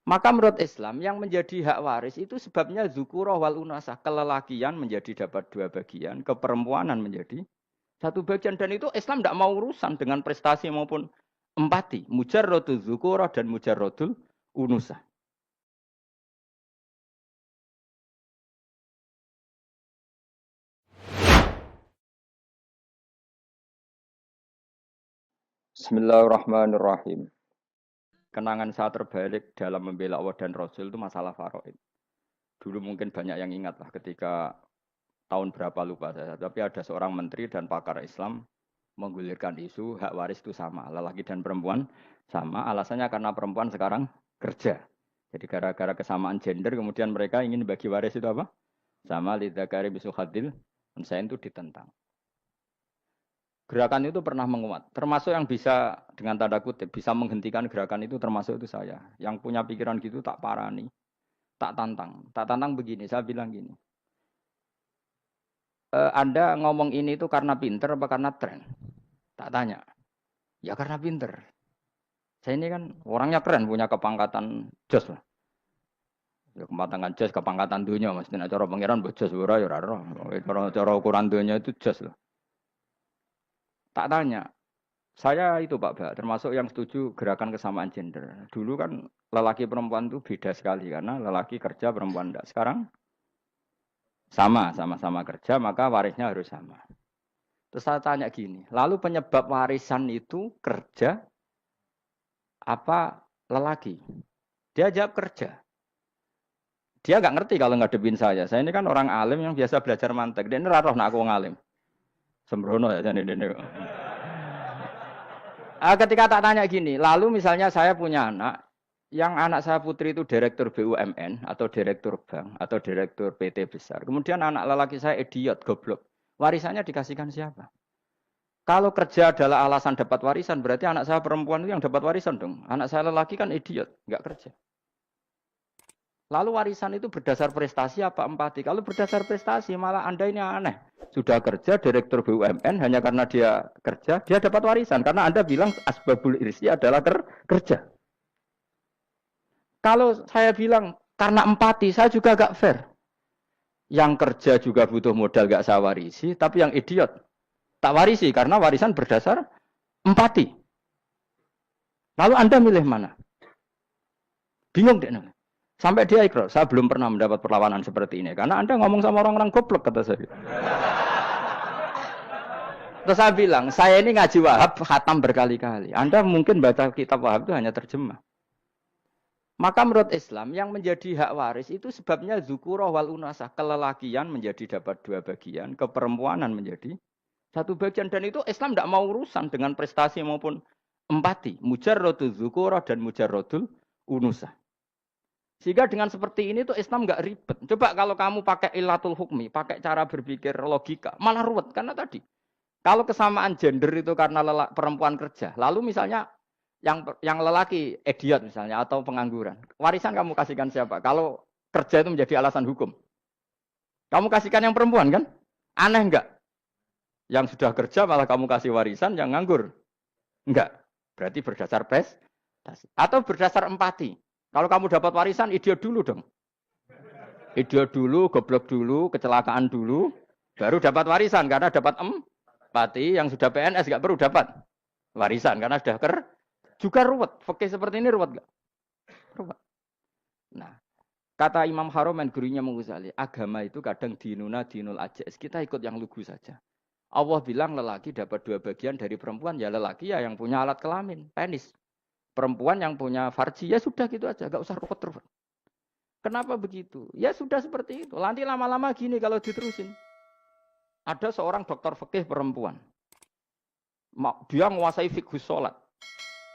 Maka menurut Islam yang menjadi hak waris itu sebabnya zukurah wal unasah. Kelelakian menjadi dapat dua bagian, keperempuanan menjadi satu bagian. Dan itu Islam tidak mau urusan dengan prestasi maupun empati. Mujarrodul zukurah dan mujarrodul unusah. Bismillahirrahmanirrahim. Kenangan saya terbalik dalam membela Allah dan Rasul itu masalah faraid. Dulu mungkin banyak yang ingat lah ketika tahun berapa lupa saya. Tapi ada seorang menteri dan pakar Islam menggulirkan isu hak waris itu sama. Lelaki dan perempuan sama. Alasannya karena perempuan sekarang kerja. Jadi gara-gara kesamaan gender kemudian mereka ingin bagi waris itu apa? Sama lidzakari bisul hadil. Saya itu ditentang. Gerakan itu pernah menguat, termasuk yang bisa dengan tanda kutip bisa menghentikan gerakan itu termasuk itu saya. Yang punya pikiran gitu tak parani, tak tantang begini. Saya bilang gini, Anda ngomong ini itu karena pinter apa karena tren? Tak tanya, ya karena pinter. Saya ini kan orangnya keren, punya kepangkatan jos lah. Ya, kepangkatan jos, kepangkatan dunia, maksudnya cara pangeran bojos ora ya ora. Cara ukuran dunia itu jos lah. Tak tanya, saya itu Pak, termasuk yang setuju gerakan kesamaan gender. Dulu kan lelaki perempuan itu beda sekali karena lelaki kerja perempuan enggak. Sekarang sama-sama kerja maka warisnya harus sama. Terus saya tanya gini, lalu penyebab warisan itu kerja apa lelaki? Dia jawab kerja. Dia nggak ngerti kalau ngadepin saya. Saya ini kan orang alim yang biasa belajar mantek. Dia ini raro nak aku ngalim. Sembrono ya jadi ini. Ketika tak tanya gini, lalu misalnya saya punya anak, yang anak saya putri itu direktur BUMN atau direktur bank atau direktur PT besar. Kemudian anak lelaki saya idiot, goblok. Warisannya dikasihkan siapa? Kalau kerja adalah alasan dapat warisan, berarti anak saya perempuan itu yang dapat warisan dong. Anak saya lelaki kan idiot, nggak kerja. Lalu warisan itu berdasar prestasi apa empati? Kalau berdasar prestasi, malah Anda ini aneh. Sudah kerja direktur BUMN hanya karena dia kerja, dia dapat warisan. Karena Anda bilang asbabul irsi adalah kerja. Kalau saya bilang karena empati, saya juga gak fair. Yang kerja juga butuh modal gak saya warisi, tapi yang idiot tak warisi karena warisan berdasar empati. Lalu Anda milih mana? Bingung deh. Sampai dia ikrar, saya belum pernah mendapat perlawanan seperti ini. Karena Anda ngomong sama orang-orang goblok, kata saya. Terus saya bilang, saya ini ngaji Wahab, khatam berkali-kali. Anda mungkin baca kitab Wahab itu hanya terjemah. Maka menurut Islam, yang menjadi hak waris itu sebabnya zukurah wal unasah. Kelelakian menjadi dapat dua bagian, keperempuanan menjadi satu bagian. Dan itu Islam tidak mau urusan dengan prestasi maupun empati. Mujarrodul zukurah dan mujarrodul unusah. Sehingga dengan seperti ini tuh Islam nggak ribet. Coba kalau kamu pakai ilatul hukmi, pakai cara berpikir logika, malah ruwet. Karena tadi, kalau kesamaan gender itu karena perempuan kerja, lalu misalnya yang lelaki idiot misalnya atau pengangguran, warisan kamu kasihkan siapa? Kalau kerja itu menjadi alasan hukum, kamu kasihkan yang perempuan kan? Aneh enggak? Yang sudah kerja malah kamu kasih warisan yang nganggur? Enggak. Berarti berdasar prestasi atau berdasar empati. Kalau kamu dapat warisan, idiot dulu dong. Idiot dulu, goblok dulu, kecelakaan dulu, baru dapat warisan karena dapat empati. Yang sudah PNS nggak perlu dapat warisan karena sudah juga ruwet. Fakih seperti ini ruwet nggak? Ruwet. Nah, kata Imam Haromen gurunya Ghazali, agama itu kadang dinuna dinul ajais. Kita ikut yang lugu saja. Allah bilang lelaki dapat dua bagian dari perempuan, ya lelaki ya yang punya alat kelamin, penis. Perempuan yang punya farji, ya sudah gitu aja, gak usah ruwet-ruwet. Kenapa begitu? Ya sudah seperti itu. Nanti lama-lama gini kalau diterusin. Ada seorang dokter fikih perempuan. Dia menguasai fikih sholat.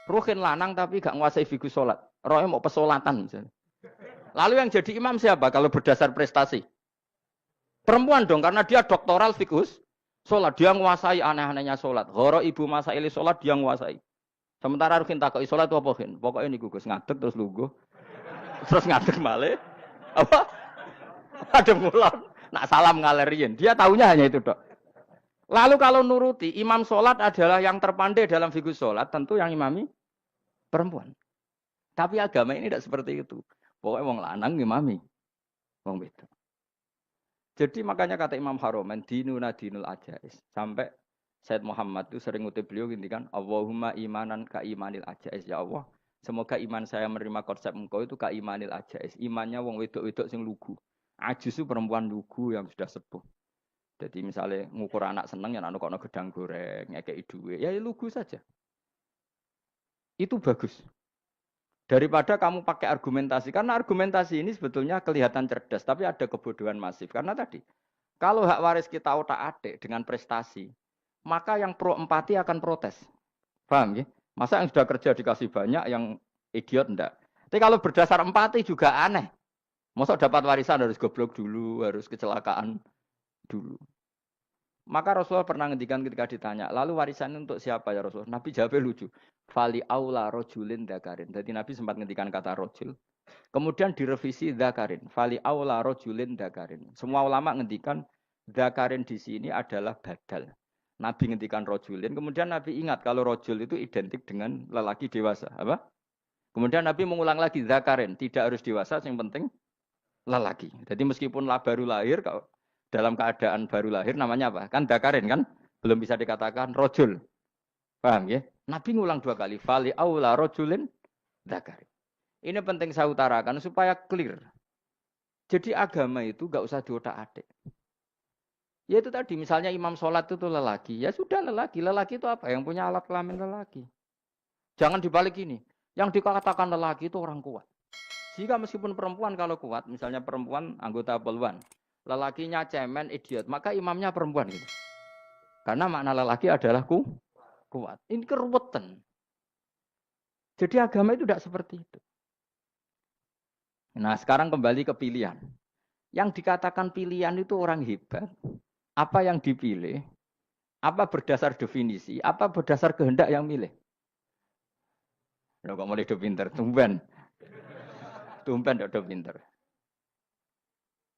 Ruhin lanang tapi gak menguasai fikih sholat. Rohnya mau pesolatan misalnya. Lalu yang jadi imam siapa kalau berdasar prestasi? Perempuan dong, karena dia doktoral fikih sholat. Dia menguasai aneh-anehnya sholat. Horo ibu masaili sholat dia menguasai. Sementara Ruhin takoi sholat itu apa Ruhin? Pokoknya ini gugus ngadeg terus lugu. Terus ngadeg malih. Apa? Ada ngulon. Nak salam ngalerin. Dia tahunya hanya itu dok. Lalu kalau nuruti, imam sholat adalah yang terpandai dalam fikih sholat. Tentu yang imami perempuan. Tapi agama ini tidak seperti itu. Pokoknya wong lanang ngimami, wong wedok. Jadi makanya kata Imam Haromen, dinuna dinul ajais. Sampai Said Muhammad itu sering ngutip beliau kan, Allahumma imanan ka imanil ajais. Ya Allah, semoga iman saya menerima konsep engkau itu ka imanil ajais. Imannya wong wedok-wedok sing lugu. Ajis itu perempuan lugu yang sudah sepuh. Jadi misalnya ngukur anak seneng ya anak kono gedang goreng, ngekei duit, ya lugu saja. Itu bagus. Daripada kamu pakai argumentasi, karena argumentasi ini sebetulnya kelihatan cerdas, tapi ada kebodohan masif. Karena tadi, kalau hak waris kita otak-atik dengan prestasi, maka yang pro empati akan protes. Paham ya? Masa yang sudah kerja dikasih banyak, yang idiot enggak. Tapi kalau berdasar empati juga aneh. Masa dapat warisan harus goblok dulu, harus kecelakaan dulu. Maka Rasulullah pernah ngendikan ketika ditanya, lalu warisan untuk siapa ya Rasulullah? Nabi jawabnya lucu. Fali aula rojulin dakarin. Jadi Nabi sempat ngendikan kata rojul. Kemudian direvisi dakarin. Fali aula rojulin dakarin. Semua ulama ngendikan dakarin di sini adalah badal. Nabi ngendikan rojulin. Kemudian Nabi ingat kalau rojul itu identik dengan lelaki dewasa. Apa? Kemudian Nabi mengulang lagi dakarin. Tidak harus dewasa, yang penting lelaki. Jadi meskipun baru lahir, kalau dalam keadaan baru lahir namanya apa? Kan dakarin kan? Belum bisa dikatakan rojul. Paham ya? Nabi ngulang 2 kali. Fali aula rojulin dakarin. Ini penting saya utarakan supaya clear. Jadi agama itu gak usah diotak-atik. Ya itu tadi misalnya imam sholat itu lelaki. Ya sudah lelaki. Lelaki itu apa? Yang punya alat kelamin lelaki. Jangan dibalik ini. Yang dikatakan lelaki itu orang kuat. Jika meskipun perempuan kalau kuat, misalnya perempuan anggota poluan. Lelakinya cemen, idiot, maka imamnya perempuan gitu. Karena makna lelaki adalah kuat. Ini keruwetan. Jadi agama itu tidak seperti itu. Nah sekarang kembali ke pilihan. Yang dikatakan pilihan itu orang hebat. Apa yang dipilih? Apa berdasar definisi? Apa berdasar kehendak yang milih? Ya kok mulai do pinter, tumben. Tumben do pinter.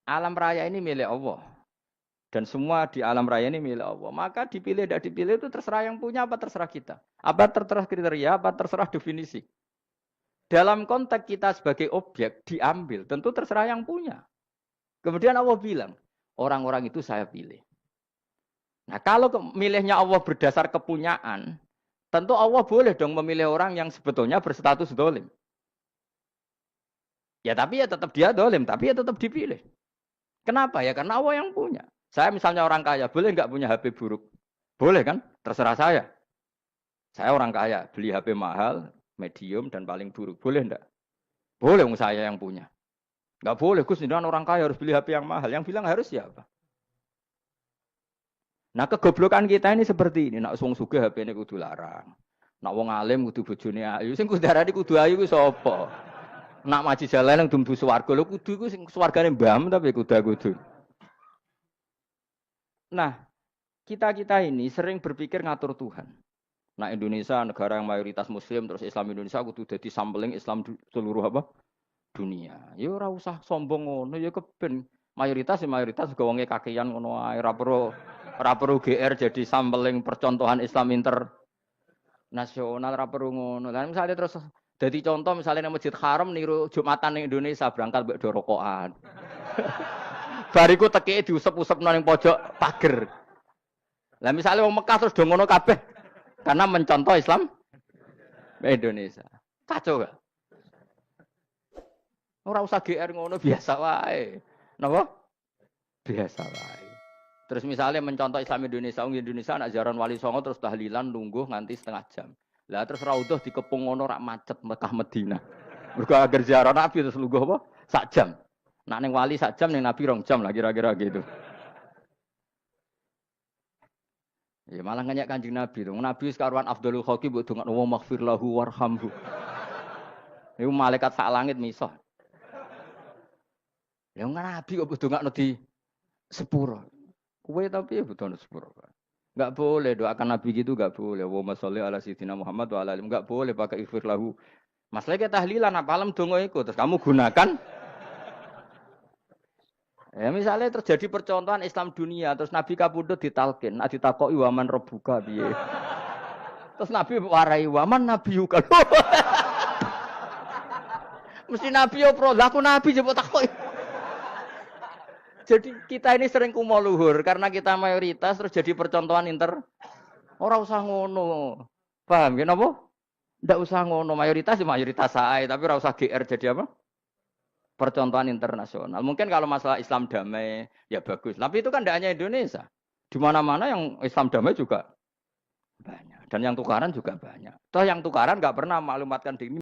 Alam raya ini milik Allah. Dan semua di alam raya ini milik Allah. Maka dipilih tidak dipilih itu terserah yang punya apa terserah kita. Apa terserah kriteria, apa terserah definisi. Dalam konteks kita sebagai objek diambil, tentu terserah yang punya. Kemudian Allah bilang, orang-orang itu saya pilih. Nah kalau milihnya Allah berdasar kepunyaan, tentu Allah boleh dong memilih orang yang sebetulnya berstatus dolim. Ya tapi ya tetap dia dolim, tapi ya tetap dipilih. Kenapa ya? Karena Allah yang punya. Saya misalnya orang kaya, boleh nggak punya HP buruk? Boleh kan? Terserah saya. Saya orang kaya, beli HP mahal, medium, dan paling buruk. Boleh enggak? Boleh, saya yang punya. Nggak boleh, Gus, dengan orang kaya harus beli HP yang mahal. Yang bilang harus siapa? Nah, kegoblokan kita ini seperti ini. Nak wong sugih HP ini kudu larang. Nak wong alim kudu bojone ayu. Sing kudu darani kudu ayu ku sapa? Nak maji jalan yang dumdu swarga lho kudu iku sing swargane mbam tapi kudu. Nah, kita ini sering berpikir ngatur Tuhan. Nah, Indonesia negara yang mayoritas muslim terus Islam Indonesia kudu dadi sampling Islam seluruh apa? Dunia. Ya ora usah sombong ngono ya keben. Mayoritas juga wonge kakean ngono ae ora perlu GR jadi sampling percontohan Islam internasional ora perlu ngono. Lah misalnya terus jadi contoh misalnya di Masjid Haram niru Jumatan ning Indonesia berangkat mbek do rokokan. Bariku teki diusep-usepno ning pojok pager. Lah misalnya wong Mekah terus do ngono kabeh karena mencontoh Islam Indonesia. Kacau gak? Ora usah GR ngono biasa wae. Napa? Biasa wae. Terus misalnya mencontoh Islam Indonesia anak jaran Wali Songo terus tahlilan nunggu nganti setengah jam. Lah terus raudhah dikepung ngono rak macet Mekah Madinah. Mergo agar ziarah Nabi terus lungguh apa? Sak jam. Nak ning wali sak jam ning Nabi 2 jam lah kira-kira gitu. Ya malah nganyak Kanjeng Nabi tuh. Nabi sekaruan Afdhalul Khalqi mbok dongakno wa maghfir lahu warhamhu. Iku malaikat sak langit misah. Ya Nabi kok dongakno di sepuro. Kowe tapi ya butuh sepuro. Enggak boleh doakan Nabi gitu enggak boleh. Wa sholli ala sayyidina Muhammad wa ala alihi enggak boleh pakai ighfir lahu. Masalah kita tahlilan apa alam donga iku terus kamu gunakan. Ya misalnya terjadi percontohan Islam dunia terus Nabi kapundhut ditalkin, ditakoki waman rabbuka piye. Terus Nabi warai waman nabiyuka. Mesti nabi yo pro, lah aku nabi coba takoi. Jadi kita ini sering kumo luhur karena kita mayoritas terus jadi percontohan Ora usah ngono. Paham ya napa? Ndak usah ngono, mayoritas ya mayoritas sae, tapi ora usah GR jadi apa? Percontohan internasional. Mungkin kalau masalah Islam damai ya bagus, tapi itu kan tidak hanya Indonesia. Di mana-mana yang Islam damai juga banyak dan yang tukaran juga banyak. Toh yang tukaran nggak pernah maklumatkan diri